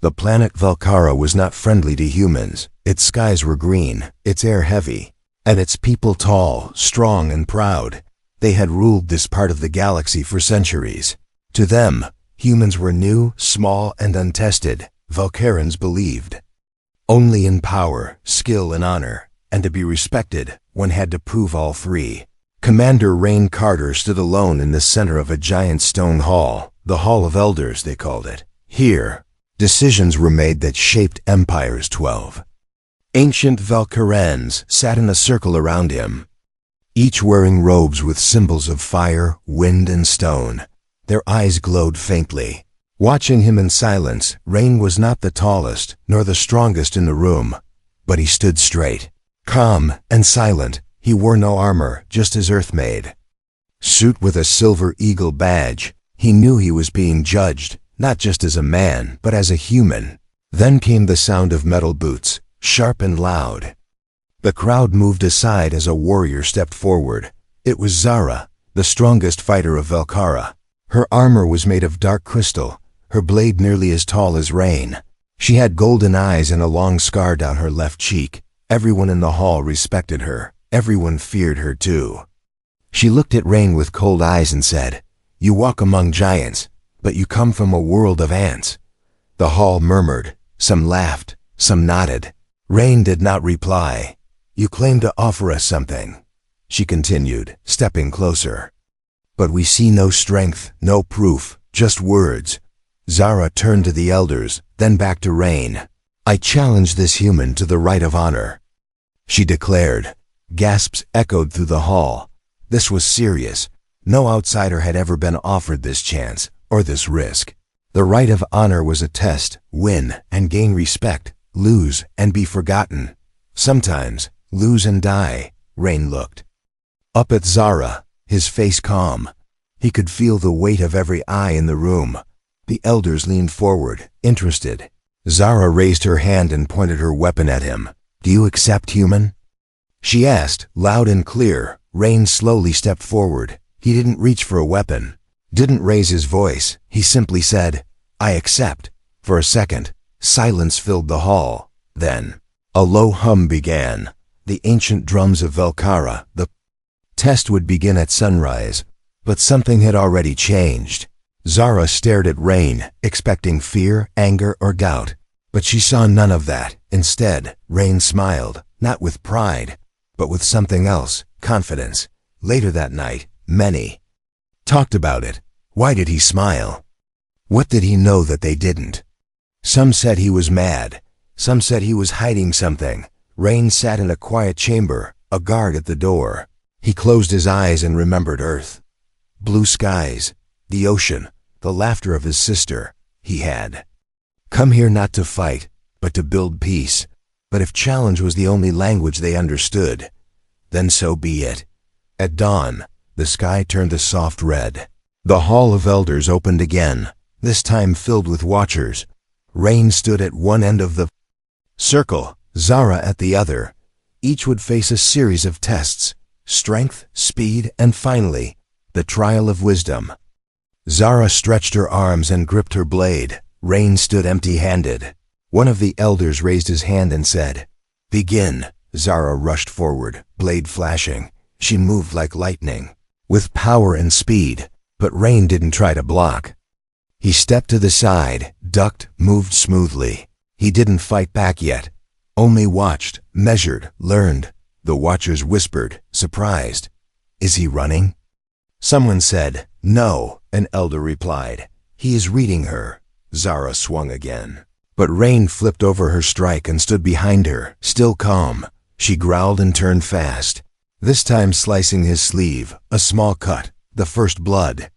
The planet Valkara was not friendly to humans. Its skies were green, its air heavy, and its people tall, strong, and proud. They had ruled this part of the galaxy for centuries. To them, humans were new, small, and untested. Valkarans believed only in power, skill, and honor, and to be respected, one had to prove all three. Commander Rain Carter stood alone in the center of a giant stone hall, the Hall of Elders, they called it. Here, decisions were made that shaped empires. 12 ancient Valkarans sat in a circle around him, each wearing robes with symbols of fire, wind, and stone. Their eyes glowed faintly. Watching him in silence, Rain was not the tallest nor the strongest in the room, but he stood straight, calm and silent. He wore no armor, just his earth-made suit with a silver eagle badge. He knew he was being judged, not just as a man, but as a human. Then came the sound of metal boots, sharp and loud. The crowd moved aside as a warrior stepped forward. It was Zara, the strongest fighter of Valkara. Her armor was made of dark crystal, her blade nearly as tall as Rain. She had golden eyes and a long scar down her left cheek. Everyone in the hall respected her. Everyone feared her too. She looked at Rain with cold eyes and said, "You walk among giants, but you come from a world of ants." The hall murmured. Some laughed, some nodded. Rain did not reply. "You claim to offer us something," she continued, stepping closer. "But we see no strength, no proof, just words." Zara turned to the elders, then back to Rain. "I challenge this human to the right of honor," she declared. Gasps echoed through the hall. This was serious. No outsider had ever been offered this chance, or this risk. The right of honor was a test: win and gain respect, lose and be forgotten. Sometimes, lose and die. Rain looked up at Zara, his face calm. He could feel the weight of every eye in the room. The elders leaned forward, interested. Zara raised her hand and pointed her weapon at him. "Do you accept, human?" she asked, loud and clear. Rain slowly stepped forward. He didn't reach for a weapon, didn't raise his voice. He simply said, "I accept." For a second, silence filled the hall. Then, a low hum began. The ancient drums of Valkara. The test would begin at sunrise, but something had already changed. Zara stared at Rain, expecting fear, anger, or doubt. But she saw none of that. Instead, Rain smiled, not with pride, but with something else: confidence. Later that night, many talked about it. Why did he smile? What did he know that they didn't? Some said he was mad. Some said he was hiding something. Rain sat in a quiet chamber, a guard at the door. He closed his eyes and remembered Earth. Blue skies, the ocean, the laughter of his sister. He had come here not to fight, but to build peace. But if challenge was the only language they understood, then so be it. At dawn, the sky turned a soft red. The Hall of Elders opened again, this time filled with watchers. Rain stood at one end of the circle, Zara at the other. Each would face a series of tests: strength, speed, and finally, the trial of wisdom. Zara stretched her arms and gripped her blade. Rain stood empty-handed. One of the elders raised his hand and said, "Begin." Zara rushed forward, blade flashing. She moved like lightning, with power and speed, but Rain didn't try to block. He stepped to the side, ducked, moved smoothly. He didn't fight back yet, only watched, measured, learned. The watchers whispered, surprised, "Is he running?" Someone said, "No," an elder replied. "He is reading her." Zara swung again. But Rain flipped over her strike and stood behind her, still calm. She growled and turned fast, this time slicing his sleeve, a small cut, the first blood.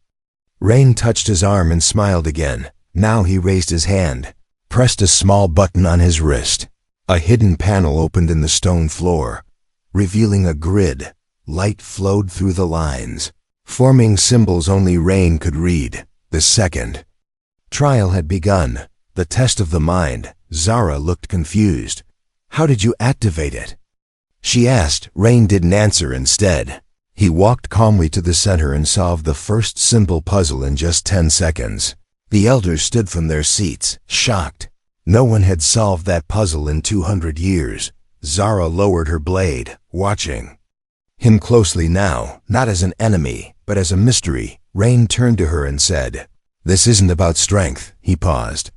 Rain touched his arm and smiled again. Now he raised his hand, pressed a small button on his wrist. A hidden panel opened in the stone floor, revealing a grid. Light flowed through the lines, forming symbols only Rain could read. The second trial had begun, the test of the mind. Zara looked confused. "How did you activate it?" she asked. Rain didn't answer. Instead, he walked calmly to the center and solved the first simple puzzle in just 10 seconds. The elders stood from their seats, shocked. No one had solved that puzzle in 200 years. Zara lowered her blade, watching him closely now, not as an enemy, but as a mystery. Rain turned to her and said, "This isn't about strength." He paused.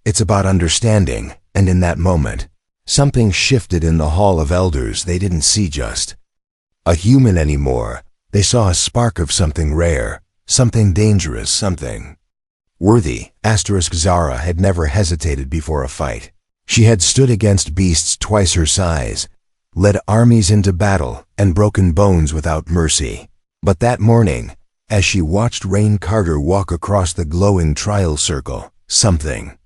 "It's about understanding." And in that moment, something shifted in the Hall of Elders. They didn't see just a human anymore. They saw a spark of something rare, something dangerous, something worthy. Zara had never hesitated before a fight. She had stood against beasts twice her size, led armies into battle, and broken bones without mercy. But that morning, as she watched Rain Carter walk across the glowing trial circle, something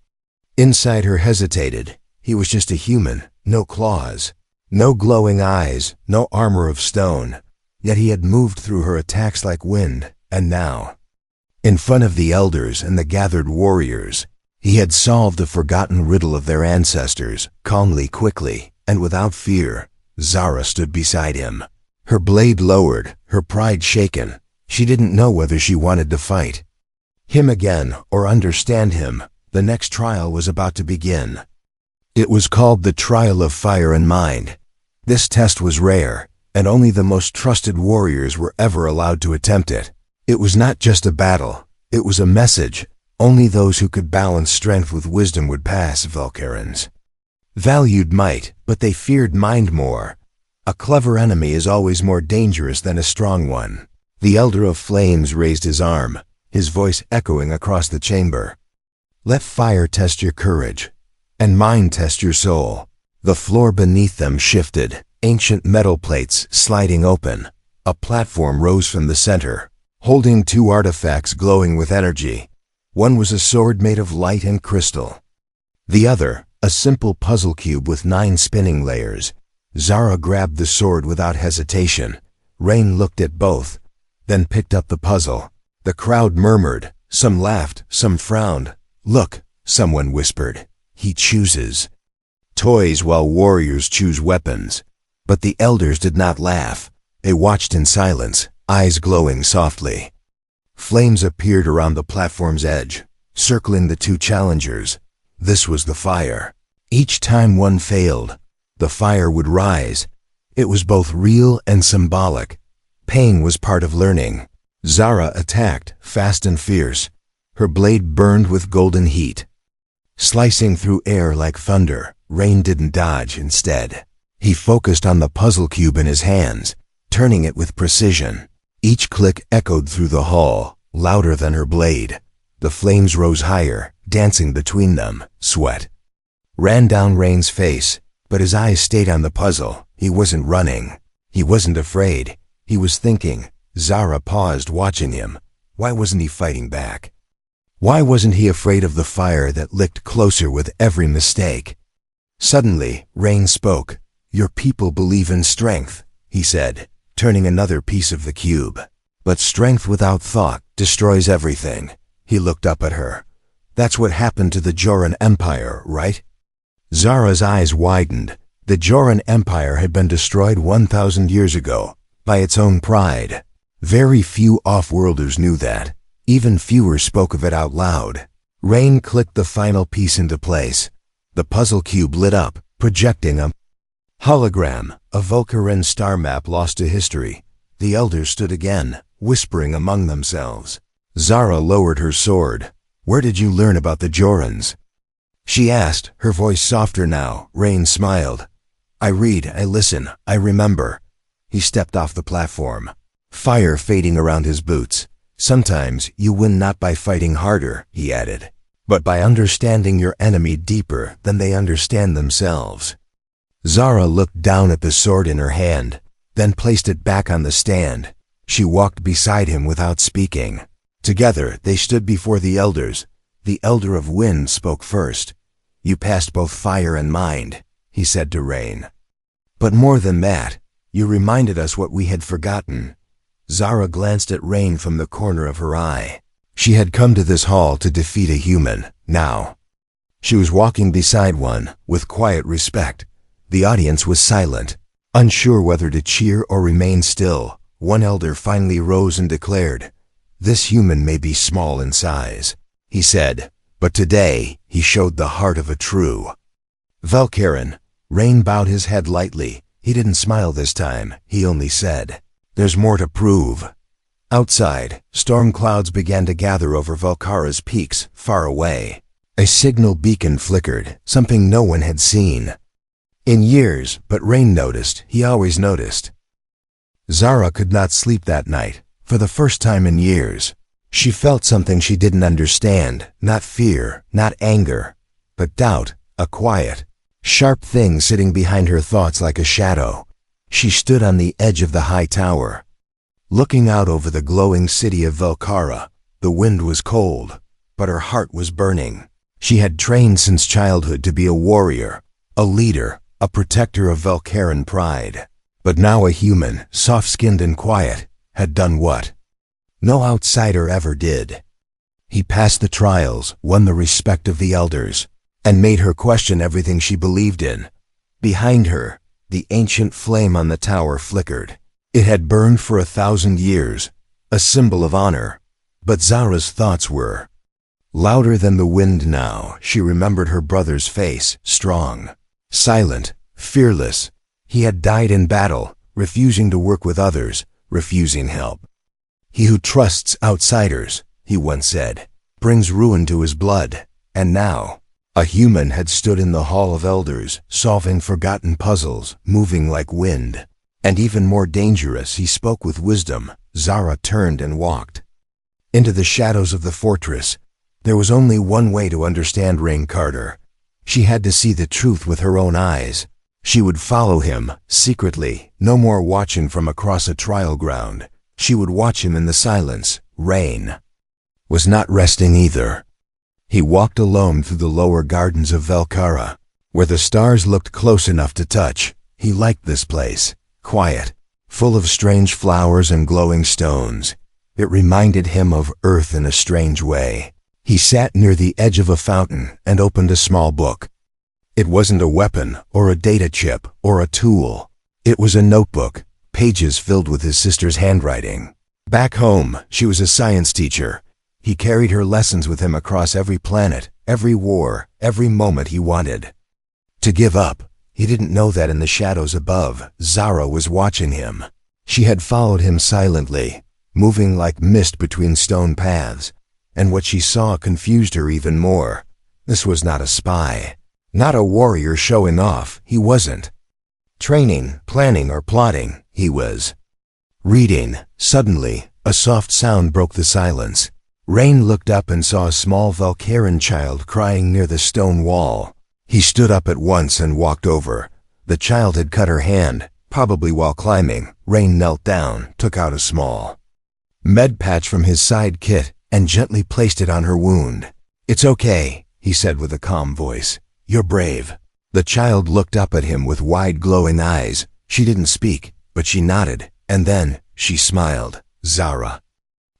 inside her hesitated. He was just a human, no claws, no glowing eyes, no armor of stone. Yet he had moved through her attacks like wind, and now, in front of the elders and the gathered warriors, he had solved the forgotten riddle of their ancestors, calmly, quickly, and without fear. Zara stood beside him, her blade lowered, her pride shaken. She didn't know whether she wanted to fight him again or understand him. The next trial was about to begin. It was called the Trial of Fire and Mind. This test was rare, and only the most trusted warriors were ever allowed to attempt it. It was not just a battle, it was a message. Only those who could balance strength with wisdom would pass. Valkyrans valued might, but they feared mind more. A clever enemy is always more dangerous than a strong one. The Elder of Flames raised his arm, his voice echoing across the chamber. "Let fire test your courage, and mind test your soul." The floor beneath them shifted, ancient metal plates sliding open. A platform rose from the center, holding two artifacts glowing with energy. One was a sword made of light and crystal. The other, a simple puzzle cube with 9 spinning layers. Zara grabbed the sword without hesitation. Rain looked at both, then picked up the puzzle. The crowd murmured. Some laughed, some frowned. "Look," someone whispered. "He chooses toys while warriors choose weapons." But the elders did not laugh. They watched in silence, eyes glowing softly. Flames appeared around the platform's edge, circling the two challengers. This was the fire. Each time one failed, the fire would rise. It was both real and symbolic. Pain was part of learning. Zara attacked, fast and fierce. Her blade burned with golden heat, slicing through air like thunder. Rain didn't dodge. Instead, he focused on the puzzle cube in his hands, turning it with precision. Each click echoed through the hall, louder than her blade. The flames rose higher, dancing between them. Sweat ran down Rain's face, but his eyes stayed on the puzzle. He wasn't running. He wasn't afraid. He was thinking. Zara paused, watching him. Why wasn't he fighting back? Why wasn't he afraid of the fire that licked closer with every mistake? Suddenly, Rain spoke. "Your people believe in strength," he said, turning another piece of the cube. "But strength without thought destroys everything." He looked up at her. "That's what happened to the Joran Empire, right?" Zara's eyes widened. The Joran Empire had been destroyed 1,000 years ago, by its own pride. Very few off-worlders knew that. Even fewer spoke of it out loud. Rain clicked the final piece into place. The puzzle cube lit up, projecting a hologram, a Valkyran star map lost to history. The elders stood again, whispering among themselves. Zara lowered her sword. "Where did you learn about the Jorans?" she asked, her voice softer now. Rain smiled. "I read, I listen, I remember." He stepped off the platform, fire fading around his boots. "Sometimes you win not by fighting harder," he added, "but by understanding your enemy deeper than they understand themselves." Zara looked down at the sword in her hand, then placed it back on the stand. She walked beside him without speaking. Together they stood before the elders. The Elder of Wind spoke first. "You passed both fire and mind," he said to Rain. "But more than that, you reminded us what we had forgotten." Zara glanced at Rain from the corner of her eye. She had come to this hall to defeat a human. Now, she was walking beside one, with quiet respect. The audience was silent, unsure whether to cheer or remain still. One elder finally rose and declared, "This human may be small in size," he said, But today, he showed the heart of a true Valkyran. Rain bowed his head lightly. He didn't smile this time. He only said, "There's more to prove." Outside, storm clouds began to gather over Valkara's peaks, far away. A signal beacon flickered, something no one had seen in years, but Rain noticed. He always noticed. Zara could not sleep that night, for the first time in years. She felt something she didn't understand, not fear, not anger, but doubt, a quiet, sharp thing sitting behind her thoughts like a shadow. She stood on the edge of the high tower, looking out over the glowing city of Valkara. The wind was cold, but her heart was burning. She had trained since childhood to be a warrior, a leader, a protector of Valkaran pride. But now a human, soft-skinned and quiet, had done what no outsider ever did. He passed the trials, won the respect of the elders, and made her question everything she believed in. Behind her, the ancient flame on the tower flickered. It had burned for 1,000 years, a symbol of honor. But Zara's thoughts were louder than the wind now. She remembered her brother's face, strong, silent, fearless. He had died in battle, refusing to work with others, refusing help. "He who trusts outsiders," he once said, "brings ruin to his blood." And now, a human had stood in the Hall of Elders, solving forgotten puzzles, moving like wind. And even more dangerous, he spoke with wisdom. Zara turned and walked into the shadows of the fortress. There was only one way to understand Rain Carter. She had to see the truth with her own eyes. She would follow him, secretly, no more watching from across a trial ground. She would watch him in the silence. Rain was not resting either. He walked alone through the lower gardens of Valkara, where the stars looked close enough to touch. He liked this place, quiet, full of strange flowers and glowing stones. It reminded him of Earth in a strange way. He sat near the edge of a fountain and opened a small book. It wasn't a weapon or a data chip or a tool. It was a notebook, pages filled with his sister's handwriting. Back home, she was a science teacher. He carried her lessons with him across every planet, every war, every moment he wanted to give up. He didn't know that in the shadows above, Zara was watching him. She had followed him silently, moving like mist between stone paths, and what she saw confused her even more. This was not a spy, not a warrior showing off. He wasn't training, planning, or plotting. He was reading. Suddenly, a soft sound broke the silence. Rain looked up and saw a small Valkyran child crying near the stone wall. He stood up at once and walked over. The child had cut her hand, probably while climbing. Rain knelt down, took out a small med patch from his side kit, and gently placed it on her wound. "It's okay," he said with a calm voice. "You're brave." The child looked up at him with wide glowing eyes. She didn't speak, but she nodded, and then she smiled. Zara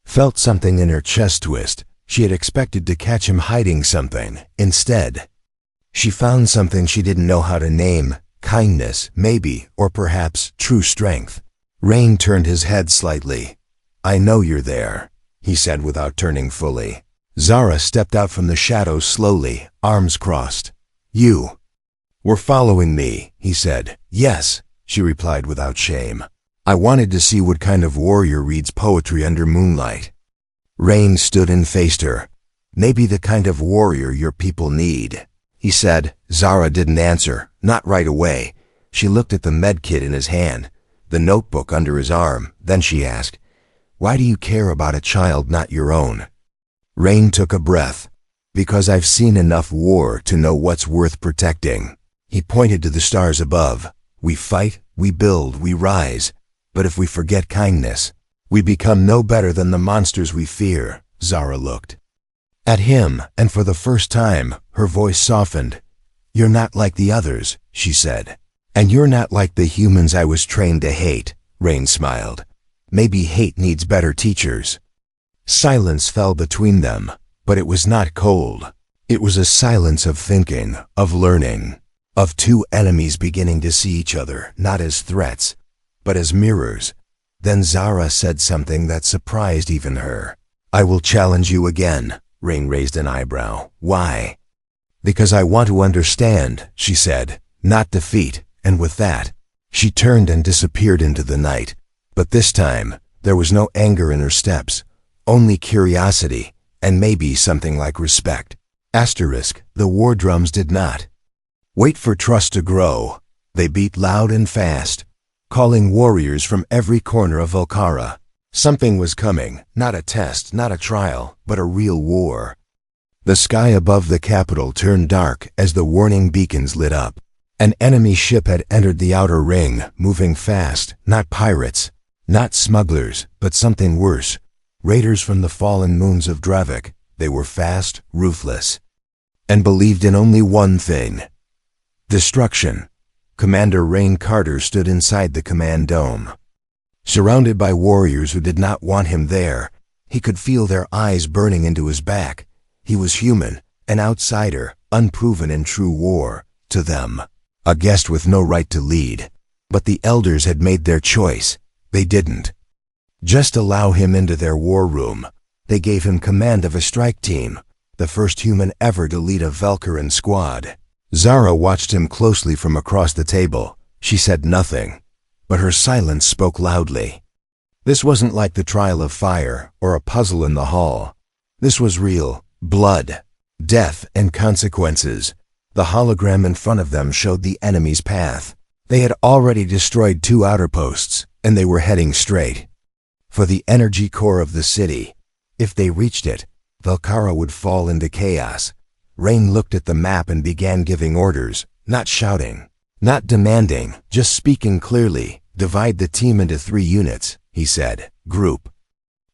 felt something in her chest twist. She had expected to catch him hiding something. Instead, she found something she didn't know how to name. Kindness, maybe, or perhaps true strength. Rain turned his head slightly. "I know you're there," he said without turning fully. Zara stepped out from the shadows slowly, arms crossed. "You were following me," he said. "Yes," she replied without shame. "I wanted to see what kind of warrior reads poetry under moonlight." Rain stood and faced her. "Maybe the kind of warrior your people need," he said. Zara didn't answer, not right away. She looked at the med kit in his hand, the notebook under his arm. Then she asked, "Why do you care about a child not your own?" Rain took a breath. "Because I've seen enough war to know what's worth protecting." He pointed to the stars above. "We fight, we build, we rise. But if we forget kindness, we become no better than the monsters we fear." Zara looked at him, and for the first time, her voice softened. "You're not like the others," she said. "And you're not like the humans I was trained to hate." Rain smiled. "Maybe hate needs better teachers." Silence fell between them, but it was not cold. It was a silence of thinking, of learning, of two enemies beginning to see each other, not as threats, but as mirrors. Then Zara said something that surprised even her. "I will challenge you again. Rain raised an eyebrow. Why? Because I want to understand, she said, not defeat, and with that, she turned and disappeared into the night. But this time, there was no anger in her steps, only curiosity, and maybe something like respect. Asterisk, the war drums did not wait for trust to grow. They beat loud and fast, calling warriors from every corner of Volcara. Something was coming, not a test, not a trial, but a real war. The sky above the capital turned dark as the warning beacons lit up. An enemy ship had entered the outer ring, moving fast, not pirates, not smugglers, but something worse. Raiders from the fallen moons of Dravik. They were fast, ruthless, and believed in only one thing: destruction. Commander Rain Carter stood inside the command dome. Surrounded by warriors who did not want him there, he could feel their eyes burning into his back. He was human, an outsider, unproven in true war, to them. A guest with no right to lead. But the elders had made their choice. They didn't just allow him into their war room. They gave him command of a strike team, the first human ever to lead a Valkyran squad. Zara watched him closely from across the table. She said nothing, but her silence spoke loudly. This wasn't like the trial of fire or a puzzle in the hall. This was real. Blood, death, and consequences. The hologram in front of them showed the enemy's path. They had already destroyed 2 outer posts, and they were heading straight for the energy core of the city. If they reached it, Volcara would fall into chaos. Rain looked at the map and began giving orders, not shouting, not demanding, just speaking clearly. Divide the team into 3 units, he said. Group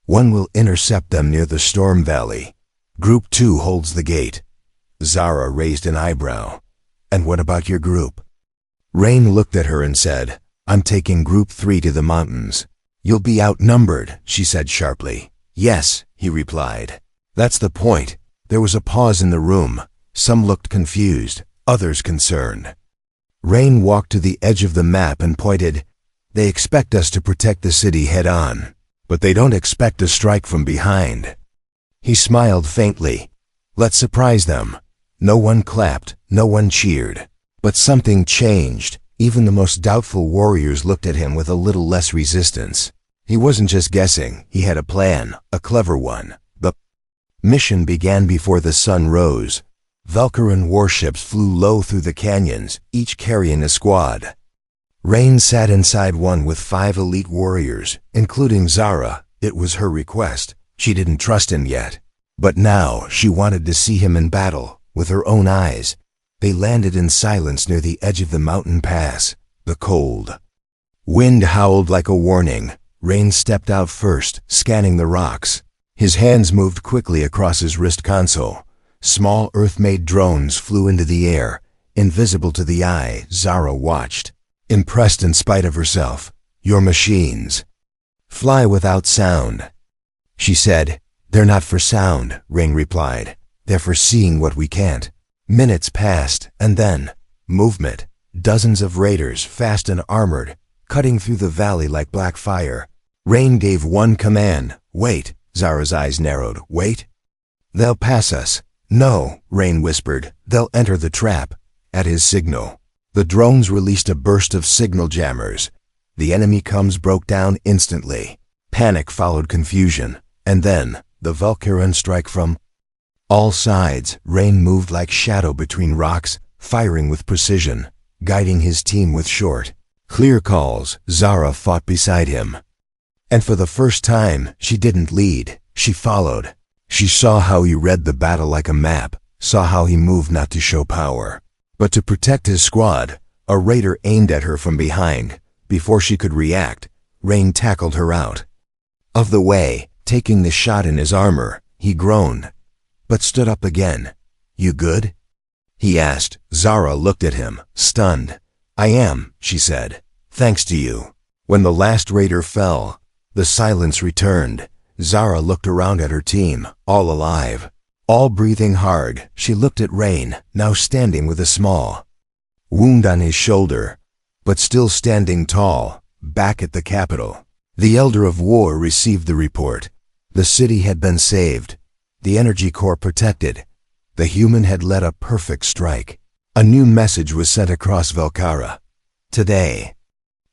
1 will intercept them near the storm valley. Group 2 holds the gate. Zara raised an eyebrow. And what about your group? Rain looked at her and said, I'm taking Group 3 to the mountains. You'll be outnumbered, she said sharply. Yes, he replied. That's the point. There was a pause in the room. Some looked confused, others concerned. Rain walked to the edge of the map and pointed. They expect us to protect the city head-on, but they don't expect a strike from behind. He smiled faintly. Let's surprise them. No one clapped, no one cheered. But something changed. Even the most doubtful warriors looked at him with a little less resistance. He wasn't just guessing, he had a plan, a clever one. The mission began before the sun rose. Valkyran warships flew low through the canyons, each carrying a squad. Rain sat inside one with 5 elite warriors, including Zara. It was her request. She didn't trust him yet. But now she wanted to see him in battle, with her own eyes. They landed in silence near the edge of the mountain pass. The cold wind howled like a warning. Rain stepped out first, scanning the rocks. His hands moved quickly across his wrist console. Small Earth-made drones flew into the air. Invisible to the eye, Zara watched, impressed in spite of herself. Your machines fly without sound, she said. They're not for sound, Rain replied. They're for seeing what we can't. Minutes passed, and then, movement. Dozens of raiders, fast and armored, cutting through the valley like black fire. Rain gave one command. Wait. Zara's eyes narrowed. Wait. They'll pass us. No, Rain whispered. They'll enter the trap. At his signal, the drones released a burst of signal jammers. The enemy comms broke down instantly. Panic followed confusion. And then, the Valkyran strike from all sides. Rain moved like shadow between rocks, firing with precision, guiding his team with short, clear calls. Zara fought beside him. And for the first time, she didn't lead. She followed. She saw how he read the battle like a map, saw how he moved not to show power, but to protect his squad. A raider aimed at her from behind. Before she could react, Rain tackled her out of the way, taking the shot in his armor. He groaned, but stood up again. You good? He asked. Zara looked at him, stunned. I am, she said. Thanks to you. When the last raider fell, the silence returned. Zara looked around at her team, all alive, all breathing hard. She looked at Rain, now standing with a small wound on his shoulder, but still standing tall, back at the capital. The Elder of War received the report. The city had been saved. the energy core protected. The human had led a perfect strike. A new message was sent across Velkara. Today,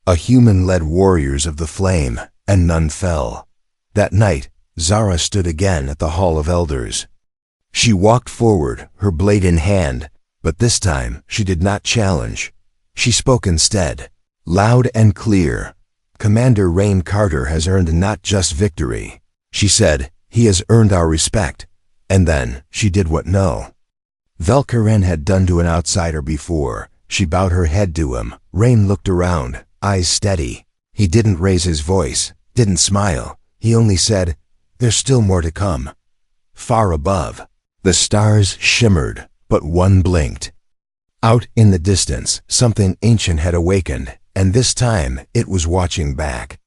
a human led warriors of the flame, and none fell. That night, Zara stood again at the Hall of Elders. She walked forward, her blade in hand, but this time she did not challenge. She spoke instead, loud and clear. Commander Rain Carter has earned not just victory, she said, he has earned our respect. And then she did what no Velkaren had done to an outsider before. She bowed her head to him. Rain looked around, eyes steady. He didn't raise his voice, didn't smile. He only said, "There's still more to come." Far above, the stars shimmered, but one blinked. Out in the distance, something ancient had awakened, and this time it was watching back.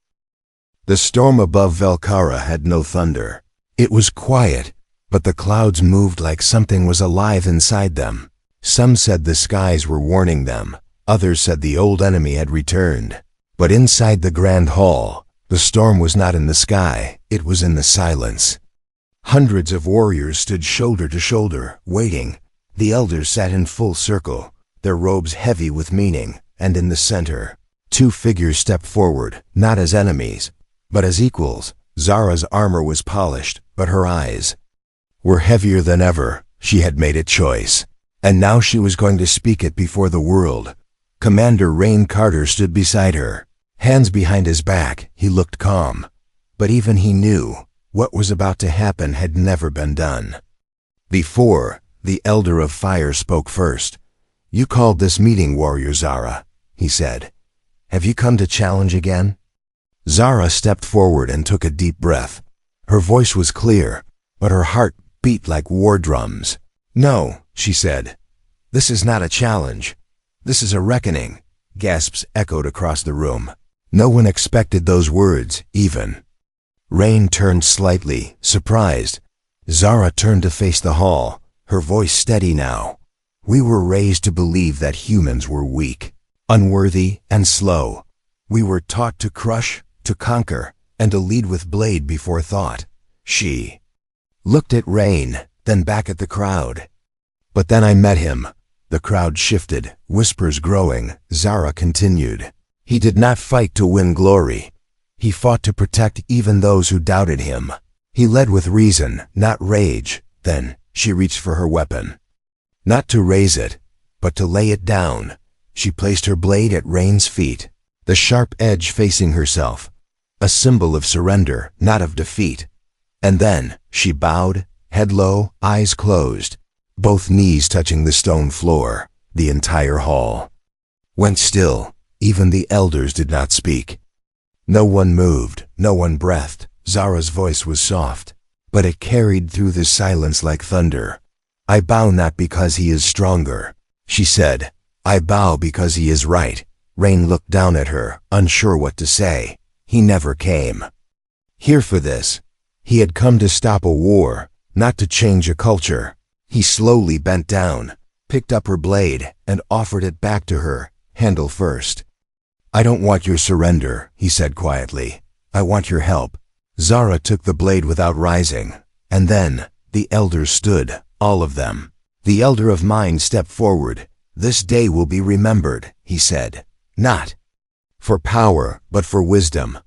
The storm above Velkara had no thunder. It was quiet, but the clouds moved like something was alive inside them. Some said the skies were warning them, others said the old enemy had returned. But inside the grand hall, the storm was not in the sky, it was in the silence. Hundreds of warriors stood shoulder to shoulder, waiting. The elders sat in full circle, their robes heavy with meaning, and in the center, two figures stepped forward, not as enemies, but as equals. Zara's armor was polished, but her eyes were heavier than ever. She had made a choice, and now she was going to speak it before the world. Commander Rain Carter stood beside her, hands behind his back. He looked calm, but even he knew what was about to happen had never been done before. The Elder of Fire spoke first. "You called this meeting, Warrior Zara," he said. "Have you come to challenge again?" Zara stepped forward and took a deep breath. Her voice was clear, but her heart beat like war drums. "No," she said. "This is not a challenge. This is a reckoning." Gasps echoed across the room. No one expected those words, even. Rain turned slightly, surprised. Zara turned to face the hall, her voice steady now. "We were raised to believe that humans were weak, unworthy, and slow. We were taught to crush, to conquer, and to lead with blade before thought." She looked at Rain, then back at the crowd. "But then I met him." The crowd shifted, whispers growing. Zara continued. "He did not fight to win glory. He fought to protect even those who doubted him. He led with reason, not rage." Then she reached for her weapon. Not to raise it, but to lay it down. She placed her blade at Rain's feet, the sharp edge facing herself, a symbol of surrender, not of defeat. And then she bowed, head low, eyes closed, both knees touching the stone floor. The entire hall went still. Even the elders did not speak. No one moved, no one breathed. Zara's voice was soft, but it carried through the silence like thunder. "I bow not because he is stronger," she said. "I bow because he is right." Rain looked down at her, unsure what to say. He never came here for this. He had come to stop a war, not to change a culture. He slowly bent down, picked up her blade, and offered it back to her, handle first. "I don't want your surrender," he said quietly. "I want your help." Zara took the blade without rising, and then the elders stood, all of them. The Elder of Mind stepped forward. "This day will be remembered," he said. "Not for power, but for wisdom.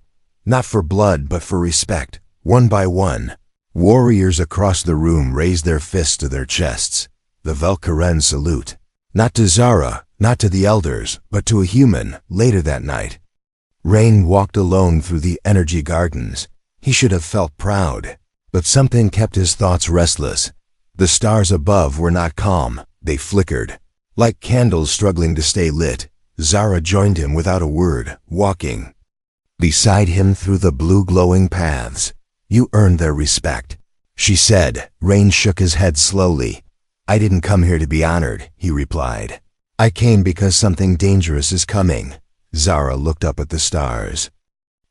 Not for blood, but for respect." One by one, warriors across the room raised their fists to their chests. The Velkaren salute. Not to Zara, not to the elders, but to a human. Later that night, Rain walked alone through the energy gardens. He should have felt proud, but something kept his thoughts restless. The stars above were not calm, they flickered, like candles struggling to stay lit. Zara joined him without a word, walking beside him through the blue glowing paths. "You earned their respect," she said. Rain shook his head slowly. "I didn't come here to be honored," he replied. "I came because something dangerous is coming." Zara looked up at the stars.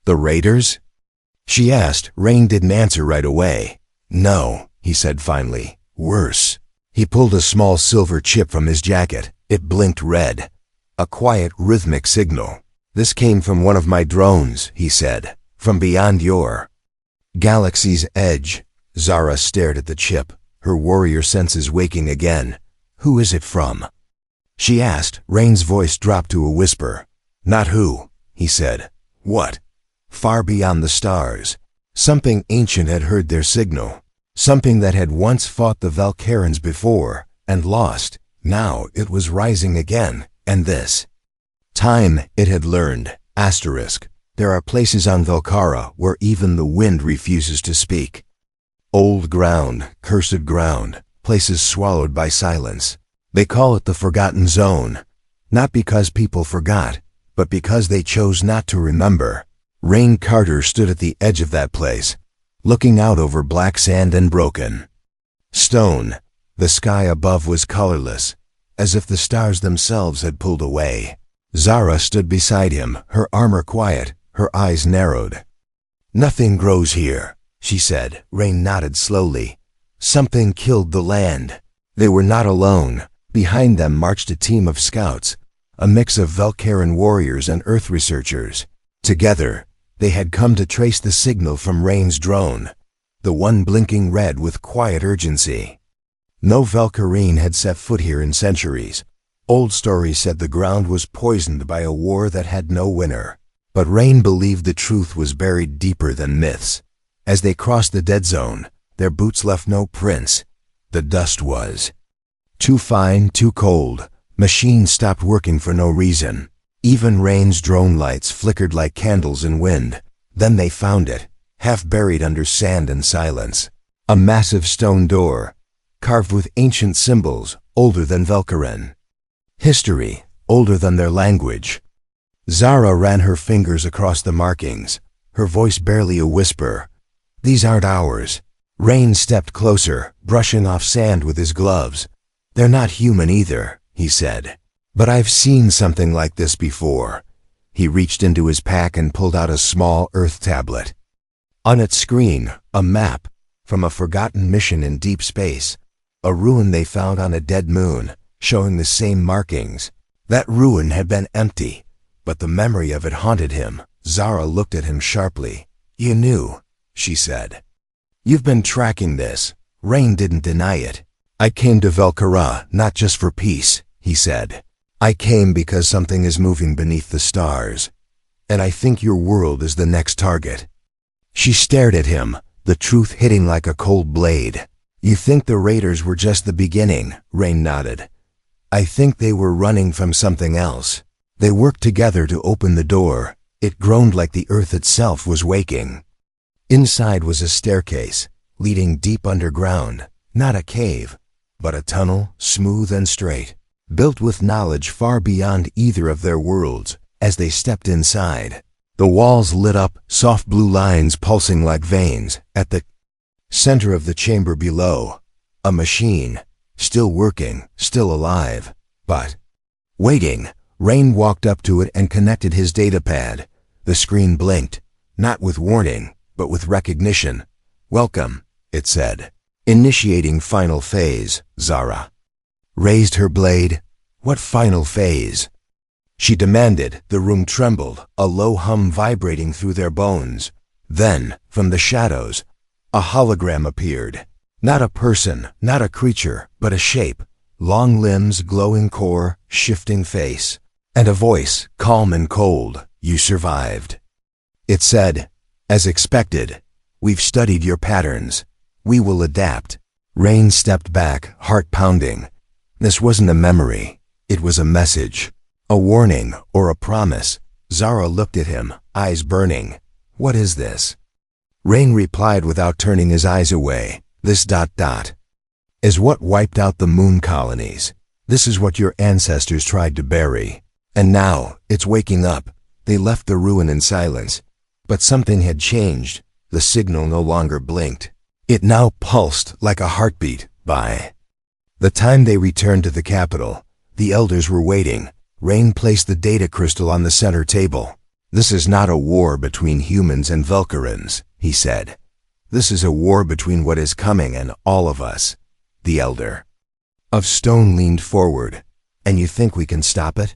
"The raiders?" she asked. Rain didn't answer right away. "No," he said finally. "Worse." He pulled a small silver chip from his jacket. It blinked red. A quiet, rhythmic signal. "This came from one of my drones," he said. "From beyond your galaxy's edge. Zara stared at the chip, her warrior senses waking again. Who is it from? She asked. Rain's voice dropped to a whisper. Not who, he said. What? Far beyond the stars. Something ancient had heard their signal. Something that had once fought the Valkyrans before, and lost. Now it was rising again, and this time, it had learned. Asterisk. There are places on Valkara where even the wind refuses to speak. Old ground, cursed ground, places swallowed by silence. They call it the Forgotten Zone. Not because people forgot, but because they chose not to remember. Rain Carter stood at the edge of that place, looking out over black sand and broken stone. The sky above was colorless, as if the stars themselves had pulled away. Zara stood beside him, her armor quiet, her eyes narrowed. Nothing grows here, she said. Rain nodded slowly. Something killed the land. They were not alone. Behind them marched a team of scouts, a mix of Valkyran warriors and Earth researchers. Together, they had come to trace the signal from Rain's drone, the one blinking red with quiet urgency. No Valkyrene had set foot here in centuries. Old stories said the ground was poisoned by a war that had no winner. But Rain believed the truth was buried deeper than myths. As they crossed the dead zone, their boots left no prints. The dust was too fine, too cold. Machines stopped working for no reason. Even Rain's drone lights flickered like candles in wind. Then they found it, half buried under sand and silence. A massive stone door, carved with ancient symbols, older than Valkyran. History, older than their language. Zara ran her fingers across the markings, her voice barely a whisper. These aren't ours. Rain stepped closer, brushing off sand with his gloves. They're not human either, he said. But I've seen something like this before. He reached into his pack and pulled out a small Earth tablet. On its screen, a map from a forgotten mission in deep space, a ruin they found on a dead moon, showing the same markings. That ruin had been empty, but the memory of it haunted him. Zara looked at him sharply. You knew, she said. You've been tracking this. Rain didn't deny it. I came to Valkara not just for peace, he said. I came because something is moving beneath the stars, and I think your world is the next target. She stared at him, the truth hitting like a cold blade. You think the raiders were just the beginning, Rain nodded. I think they were running from something else. They worked together to open the door. It groaned like the earth itself was waking. Inside was a staircase, leading deep underground, not a cave, but a tunnel, smooth and straight, built with knowledge far beyond either of their worlds. As they stepped inside, the walls lit up, soft blue lines pulsing like veins. At the center of the chamber below, a machine, still working, still alive, but waiting. Rain walked up to it and connected his datapad. The screen blinked, not with warning, but with recognition. Welcome, it said. Initiating final phase, Zara raised her blade. What final phase? She demanded. The room trembled, a low hum vibrating through their bones. Then, from the shadows, a hologram appeared. Not a person, not a creature, but a shape. Long limbs, glowing core, shifting face. And a voice, calm and cold. You survived. It said, as expected, we've studied your patterns. We will adapt. Rain stepped back, heart pounding. This wasn't a memory. It was a message. A warning or a promise. Zara looked at him, eyes burning. What is this? Rain replied without turning his eyes away. This ... is what wiped out the moon colonies. This is what your ancestors tried to bury. And now, it's waking up. They left the ruin in silence. But something had changed. The signal no longer blinked. It now pulsed like a heartbeat. By the time they returned to the capital, the elders were waiting. Rain placed the data crystal on the center table. This is not a war between humans and Valkyrans, he said. This is a war between what is coming and all of us. The elder of stone leaned forward. And you think we can stop it?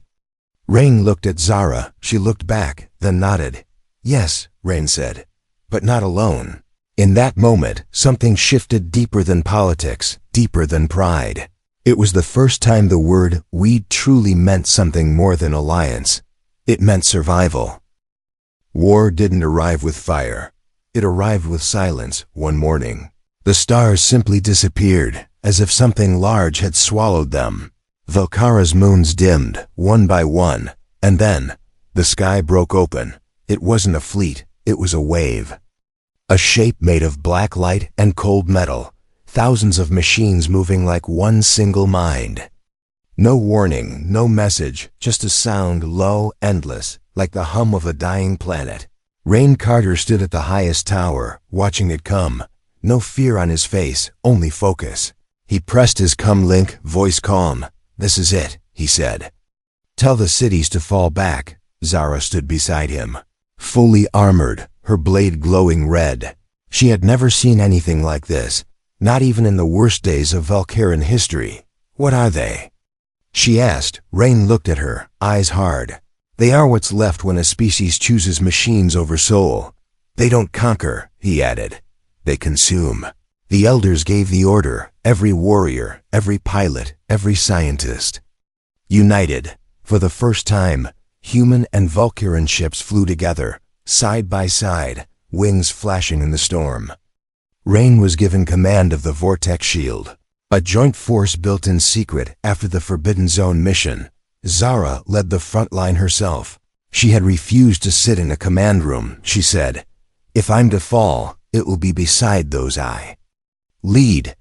Rain looked at Zara. She looked back, then nodded. Yes, Rain said, but not alone. In that moment, something shifted deeper than politics, deeper than pride. It was the first time the word "we" truly meant something more than alliance. It meant survival. War didn't arrive with fire. It arrived with silence one morning. The stars simply disappeared, as if something large had swallowed them. Velkara's moons dimmed, one by one, and then the sky broke open. It wasn't a fleet, it was a wave. A shape made of black light and cold metal, thousands of machines moving like one single mind. No warning, no message, just a sound low, endless, like the hum of a dying planet. Rain Carter stood at the highest tower, watching it come. No fear on his face, only focus. He pressed his comlink, voice calm. "This is it," he said. "Tell the cities to fall back." Zara stood beside him, fully armored, her blade glowing red. She had never seen anything like this, not even in the worst days of Valkyrian history. "What are they?" she asked. Rain looked at her, eyes hard. "They are what's left when a species chooses machines over soul. They don't conquer," he added. "They consume." The elders gave the order, every warrior, every pilot, every scientist. United, for the first time, human and Valkyrian ships flew together, side by side, wings flashing in the storm. Rain was given command of the Vortex Shield, a joint force built in secret after the Forbidden Zone mission. Zara led the front line herself. She had refused to sit in a command room, she said. "If I'm to fall, it will be beside those I lead."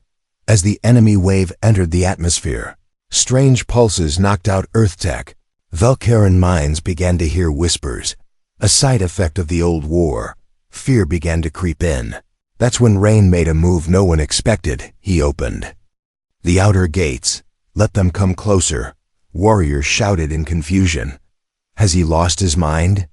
As the enemy wave entered the atmosphere, strange pulses knocked out Earth tech. Valkyrian minds began to hear whispers, a side effect of the old war. Fear began to creep in. That's when Rain made a move no one expected. He opened the outer gates. "Let them come closer," warriors shouted in confusion. "Has he lost his mind?"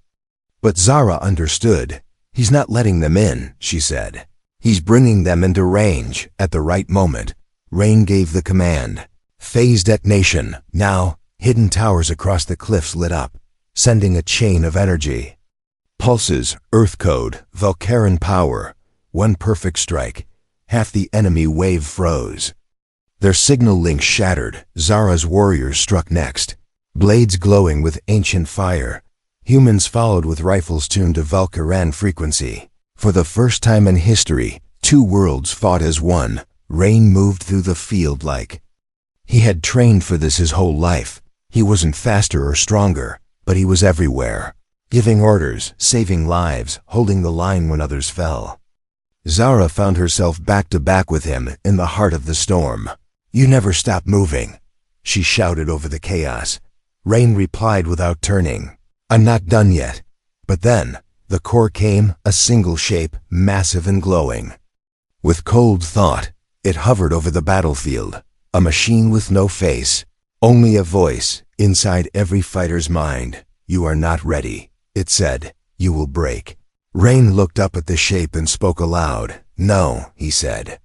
But Zara understood. "He's not letting them in," she said. "He's bringing them into range at the right moment." Rain gave the command. Phase detonation. Now, hidden towers across the cliffs lit up, sending a chain of energy. Pulses, Earth code, Valkyrian power. One perfect strike. Half the enemy wave froze. Their signal links shattered. Zara's warriors struck next, blades glowing with ancient fire. Humans followed with rifles tuned to Valkyrian frequency. For the first time in history, two worlds fought as one. Rain moved through the field like he had trained for this his whole life. He wasn't faster or stronger, but he was everywhere, giving orders, saving lives, holding the line when others fell. Zara found herself back to back with him in the heart of the storm. "You never stop moving," she shouted over the chaos. Rain replied without turning, "I'm not done yet." But then, the core came, a single shape, massive and glowing. With cold thought, it hovered over the battlefield, a machine with no face, only a voice inside every fighter's mind. "You are not ready," it said. "You will break." Rain looked up at the shape and spoke aloud. "No," he said.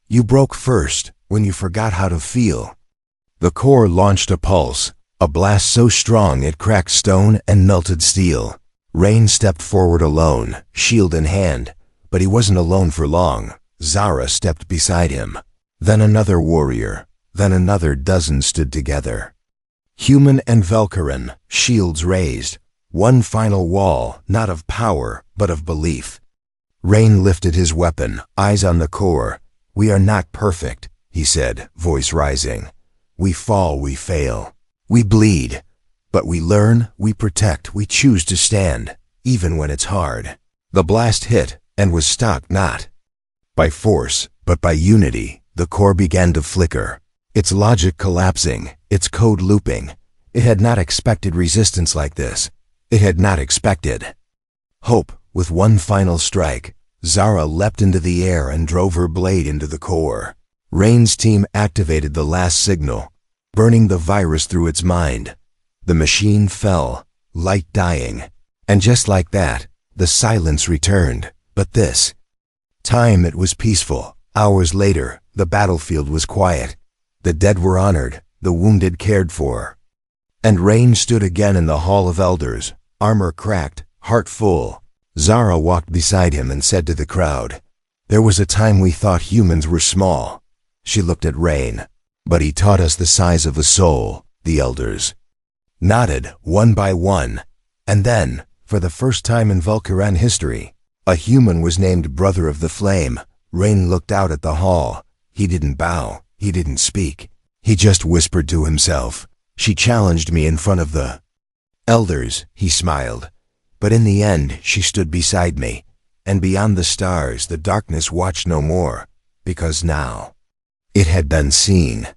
"You broke first, when you forgot how to feel." The core launched a pulse, a blast so strong it cracked stone and melted steel. Rain stepped forward alone, shield in hand, but he wasn't alone for long. Zara stepped beside him. Then another warrior, then another dozen stood together. Human and Valkyrian, shields raised. One final wall, not of power, but of belief. Rain lifted his weapon, eyes on the core. "We are not perfect," he said, voice rising. "We fall, we fail. We bleed. But we learn, we protect, we choose to stand, even when it's hard." The blast hit, and was stopped not by force, but by unity. The core began to flicker, its logic collapsing, its code looping. It had not expected resistance like this. It had not expected hope. With one final strike, Zara leapt into the air and drove her blade into the core. Rain's team activated the last signal, burning the virus through its mind. The machine fell, light dying. And just like that, the silence returned. But this time it was peaceful. Hours later, the battlefield was quiet. The dead were honored, the wounded cared for. And Rain stood again in the Hall of Elders, armor cracked, heart full. Zara walked beside him and said to the crowd, There was a time we thought humans were small. She looked at Rain. But he taught us the size of a soul, the elders nodded one by one. And then, for the first time in Vulcaran history, a human was named Brother of the Flame. Rain looked out at the hall. He didn't bow. He didn't speak. He just whispered to himself. She challenged me in front of the elders, he smiled. But in the end, she stood beside me. And beyond the stars, the darkness watched no more. Because now, it had been seen.